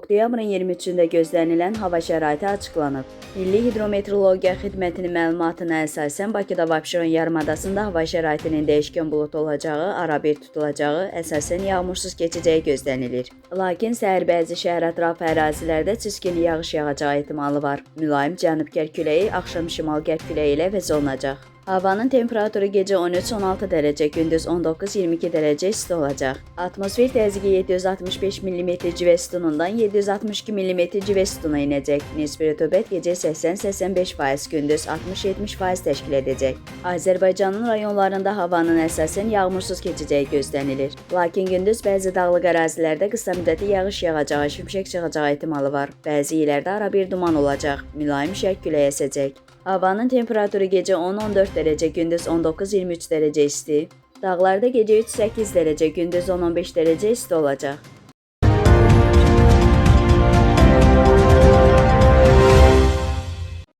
Oktyabrın 23-də gözlənilən hava şəraiti açıqlanıb. Milli Hidrometeorologiya Xidmətinin məlumatına əsasən Bakıda və Abşeron yarımadasında hava şəraitinin dəyişkən buludlu olacağı, arabir tutulacağı, əsasən yağmursuz keçəcəyi gözlənilir. Lakin səhər bəzi şəhər ətrafı ərazilərdə çiskinli yağış yağacağı ehtimalı var. Mülayim cənub-qərb küləyi, axşam şimal-qərb küləyi ilə əvəz olunacaq. Havanın temperaturu gecə 13-16 dərəcə, gündüz 19-22 dərəcə isti olacaq. Atmosfer təzyiqi 765 mm civə sütunundan 762 mm civə sütuna inəcək. Nisbi rütubət gecə 80-85%, gündüz 60-70% təşkil edəcək. Azərbaycanın rayonlarında havanın əsasən yağmursuz keçəcəyi gözlənilir. Lakin gündüz bəzi dağlıq ərazilərdə qısa müddətli yağış yağacağı, şimşək çaxacağı ehtimalı var. Bəzi yerlərdə arabir duman olacaq. Mülayim şərq küləyi əsəcək. Havanın temperaturu gecə 10-14 dərəcə, gündüz 19-23 dərəcə isti. Dağlarda gecə 3-8 dərəcə, gündüz 10-15 dərəcə isti olacaq.